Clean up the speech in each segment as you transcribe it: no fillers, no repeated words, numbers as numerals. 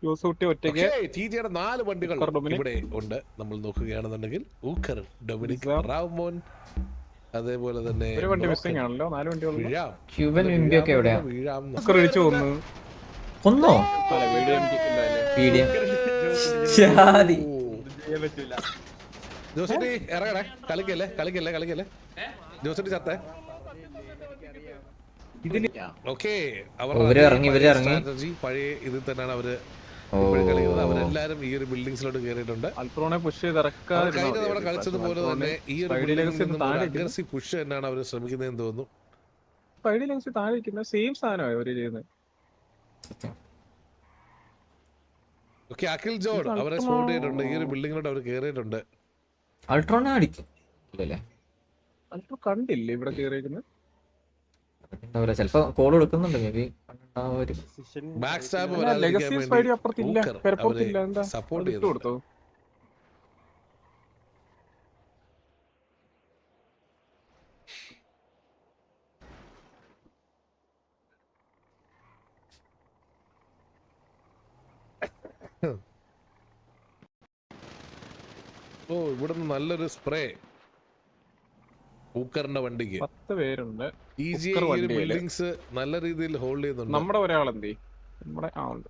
യൂസുട്ടി ഒറ്റയ്ക്ക്. ടിജിയുടെ 4 വണ്ടികൾ ഇവിടെ ഉണ്ട്. നമ്മൾ നോക്കുകയാണെന്നുണ്ടെങ്കിൽ ഊക്കർ, ഡൊമിനിക്, റാവ്മോൻ, അതേപോലെ തന്നെ ഒരു വണ്ടി മിസ്സിംഗ് ആണല്ലോ. 4 വണ്ടികളുണ്ട്. ക്യൂബൻ വിംബിയൊക്കെ എവിടെയാ? കൊന്നോ? ജോസറ്റി ഇറങ്ങണേ, കളിക്കല്ലേ ജോസറ്റി ചത്തേ. പഴയ ഇതിൽ തന്നെയാണ് അവര് കളിക്കുന്നത്. അവരെല്ലാരും ഈ ഒരു ബിൽഡിംഗ്സിലോട്ട് കയറിയിട്ടുണ്ട്. അൾട്രോണെ പുഷ് ചെയ്തിറക്കാതെ കഴിഞ്ഞ തവണ കളിച്ചതുപോലെ തന്നെ ഈ ഒരു അഗ്രസീവ് പുഷ് തന്നെയാണ് അവർ ശ്രമിക്കുന്നതെന്ന് തോന്നുന്നു. താഴെ ഇരിക്കുന്ന സെയിം സാധനമാണ് അവര് ചെയ്യുന്നത്. അഖിൽ ജോഡ് അവരെ സ്പോട്ട് ചെയ്തിട്ടുണ്ട്. ഈ ഒരു ബിൽഡിങ്ങിലോട്ട് അവർ കയറിയിട്ടുണ്ട്. അൾട്രോണെ അടിക്കും അൾട്രോ കണ്ടില്ലേ ഇവിടെ കയറിയിരിക്കുന്നത്? ചിലപ്പോ കോൾ കൊടുക്കുന്നുണ്ട്. മേ ബി സപ്പോർട്ട് ചെയ്തു. ഓ, ഇവിടുന്ന് നല്ലൊരു സ്പ്രേ ഊക്കറിന്റെ വണ്ടിക്ക്. 10 പേരുണ്ട്. ബിൽഡിങ്സ് നല്ല രീതിയിൽ ഹോൾഡ് ചെയ്യുന്നുണ്ട്. നമ്മുടെ ഒരാളെന്തേ നമ്മുടെ ആളുണ്ട്.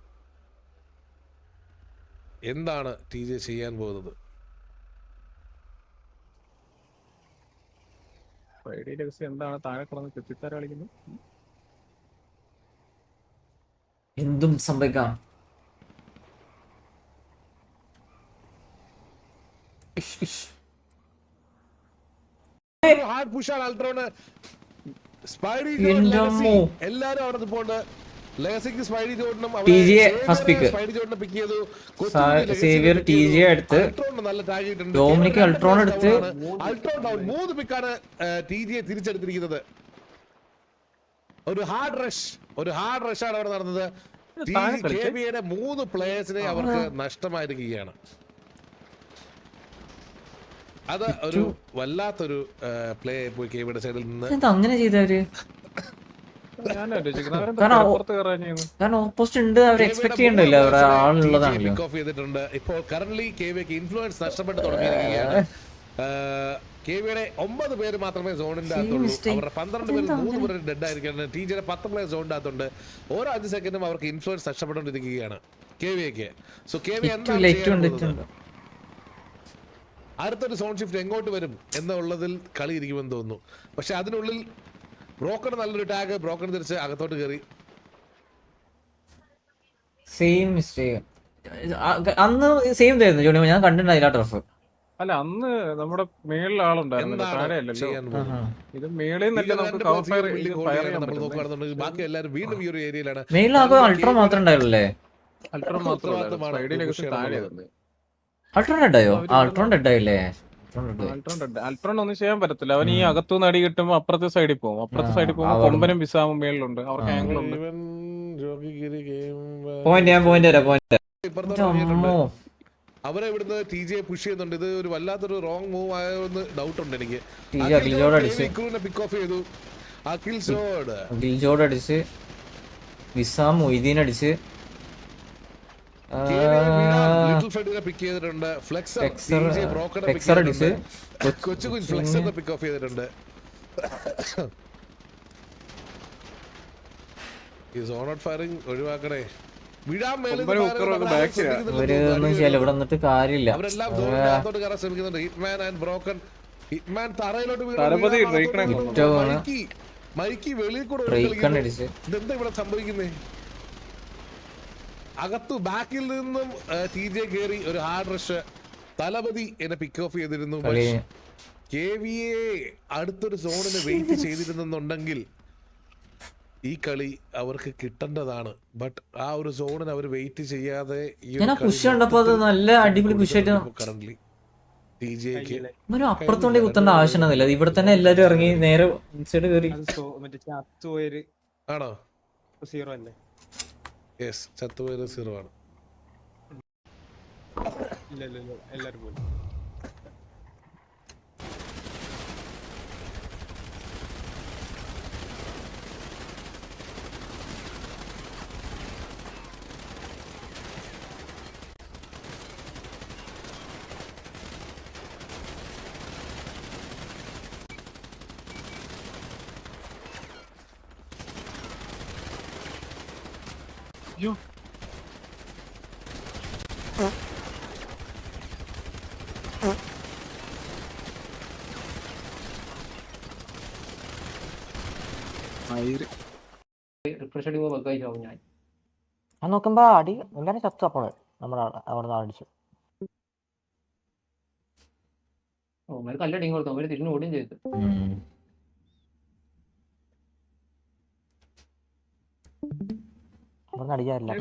എന്താണ് ടി ജെ ചെയ്യാൻ പോകുന്നത്? എന്താണ് താഴെ കിടന്ന് ചെത്തിത്താര കളിക്കുന്നത്? എന്തും സംഭവിക്കാം. ഹാർഡ് പുഷാണ് അൾട്രോണ്. സ്പൈഡി എല്ലാരും അവിടെ നിൽപ്പുണ്ട്. ലെഗസിക്ക് സ്പൈഡി ജോർഡനും സ്പൈഡി ജോർഡനെ പിക്ക് ചെയ്തു. സേവിയർ ടിജിയെ എടുത്ത് നല്ല ടാഗ് ഇട്ടിട്ടുണ്ട്. ഡൊമിനിക് അൾട്രോൺ എടുത്ത് അൾട്രോൺ ഡൗൺ. 3 പിക്കാണ് ടിജിയെ തിരിച്ചെടുത്തിരിക്കുന്നത്. ഒരു ഹാർഡ് റഷ് ആണ് അവിടെ നടന്നത്. കെബിയുടെ 3 പ്ലേയേഴ്സിനെ അവർക്ക് നഷ്ടമായിരിക്കുകയാണ്. അത് ഒരു വല്ലാത്തൊരു പ്ലേ പോയി കെബിയുടെ സൈഡിൽ നിന്ന്. അങ്ങനെ ചെയ്തവര് ഓപ്പോസിറ്റ് ഉണ്ട്. അവർ എക്സ്പെക്ട് ചെയ്യണ്ടല്ലോ അവിടെ ആളുള്ളതാണല്ലോ. ഇപ്പോൾ കറന്റ്ലി കെബിക്ക് ഇൻഫ്ലുവൻസ് നഷ്ടപ്പെട്ട് തുടങ്ങിയിരിക്കുകയാണ്. കെബിയുടെ 9 പേര് മാത്രമേ സോണിന്റെ അകത്തുള്ളൂ. അവരുടെ 12 പേര് 3 പേര് ഡെഡ് ആയിരിക്കുകയാണ്. ടിജിയുടെ 10 പ്ലേയേഴ്സ് സോണിന്റെ അകത്തുണ്ട്. ഓരോ 5 സെക്കൻഡും അവർക്ക് ഇൻഫ്ലുവൻസ് നഷ്ടപ്പെട്ടുകൊണ്ടിരിക്കുകയാണ് കെബിക്ക്. സോ കെബി എന്താണ് അടുത്തൊരു സോൺ ഷിഫ്റ്റ് എങ്ങോട്ട് വരും എന്നുള്ളതിൽ കളി ഇരിക്കുമെന്ന് തോന്നുന്നു. പക്ഷെ അതിനുള്ളിൽ ബ്രോക്കൺ നല്ലൊരു ടാഗ്. ബ്രോക്കൺ തിരിച്ച് അകത്തോട്ട് കയറി. സെയിം മിസ്റ്റേക്ക് അന്ന് സെയിം ആയിരുന്നു ജോണി. ഞാൻ കണ്ടിട്ടുണ്ടായില്ല ടർഫ്. അല്ല, അന്ന് നമ്മുടെ മേളിൽ ആളുണ്ടായിരുന്നു. ഇത് മേളിൽ ബാക്കി എല്ലാവരും വീണ്ടും ഈ ഒരു ഏരിയയിലാണ്. മേളിലാകെ അൾട്രോ മാത്രമേ ഉണ്ടായുള്ളൂ. അൾട്രോ മാത്രമാണ്. അൾട്രോൺ ഡെഡായോ? അൾട്രോൺ ഡെഡായില്ലേ? അൾട്രോൺ ഒന്നും ചെയ്യാൻ പറ്റത്തില്ല. അവൻ ഈ അകത്തുനിന്ന് അടി കിട്ടുമ്പോ അപ്പുറത്തെ സൈഡിൽ പോകും. അപ്പുറത്തെ സൈഡിൽ പോകുമ്പോൾ കൊമ്പനും വിസാമും മേളിലുണ്ട്. അവർക്ക് ആംഗിൾ ഉണ്ട്. അവരെ ഇവിടുന്ന് ടി ജെ പുഷ് ചെയ്യുന്നുണ്ട്. ഇത് ഒരു വല്ലാത്തൊരു റോങ് മൂവ് ആയെന്ന് ഡൗട്ട് ഉണ്ട് എനിക്ക്. പിക്ക് ഓഫ് ചെയ്തു. അഖിൽ ജോഡ് അടിച്ച് വിസാം മൊയ്തീൻ അടിച്ച് പിക്ക് ചെയ്തിട്ടുണ്ട്. പിക്ക് ഓഫ് ചെയ്തിട്ടുണ്ട്. ഒഴിവാക്കണേ. ഇവിടെ വന്നിട്ട് കാര്യമില്ല. അവരെല്ലാം കയറാൻ ശ്രമിക്കുന്നുണ്ട്. Hitman and broken. ഹിറ്റ്മാൻ തറയിലോട്ട് മൈക്കി വെളിയിൽ കൂടെ. ഇതെന്താ ഇവിടെ സംഭവിക്കുന്നേ? അകത്തു ബാക്കിൽ നിന്നും ടി ജെ കയറി ഒരു ഹാർഡ് റഷ്. തലപതി എന്നെ പിക്ക് ഓഫ് ചെയ്തിരുന്നു. കെവിയെ അടുത്തൊരു സോണിന് വെയിറ്റ് ചെയ്തിരുന്നുണ്ടെങ്കിൽ ഈ കളി അവർക്ക് കിട്ടേണ്ടതാണ്. ബട്ട് ആ ഒരു സോണിന് അവർ വെയിറ്റ് ചെയ്യാതെ നല്ല അടിപൊളി കറന്റ്ലി ടി ജെക്ക് അപ്പുറത്തോണ്ടി കുത്തേണ്ട ആവശ്യമില്ല. ഇവിടെ തന്നെ എല്ലാരും ഇറങ്ങി നേരെ സൈഡ് കയറി. ആണോ? 0 അല്ലേ? യെസ്, ചത്തുപോയത് 0 ആണ്. എല്ലാരും പോയി. അയ്യോ റിഫ്രഷ് അടിക്കുമ്പോൾ ബഗ്ഗായിട്ടാവും ഞാൻ. ഞാൻ നോക്കുമ്പോ അടി എല്ലാരും ചത്തു. അപ്പോൾ നമ്മുടെ അവിടെ അടിച്ചു. അവന്മാര് കല്ലടിയും കൊടുത്തു, അവര് തിരിഞ്ഞു ഓടുകയും ചെയ്തു. അവിടെ അടിക്കാറില്ല.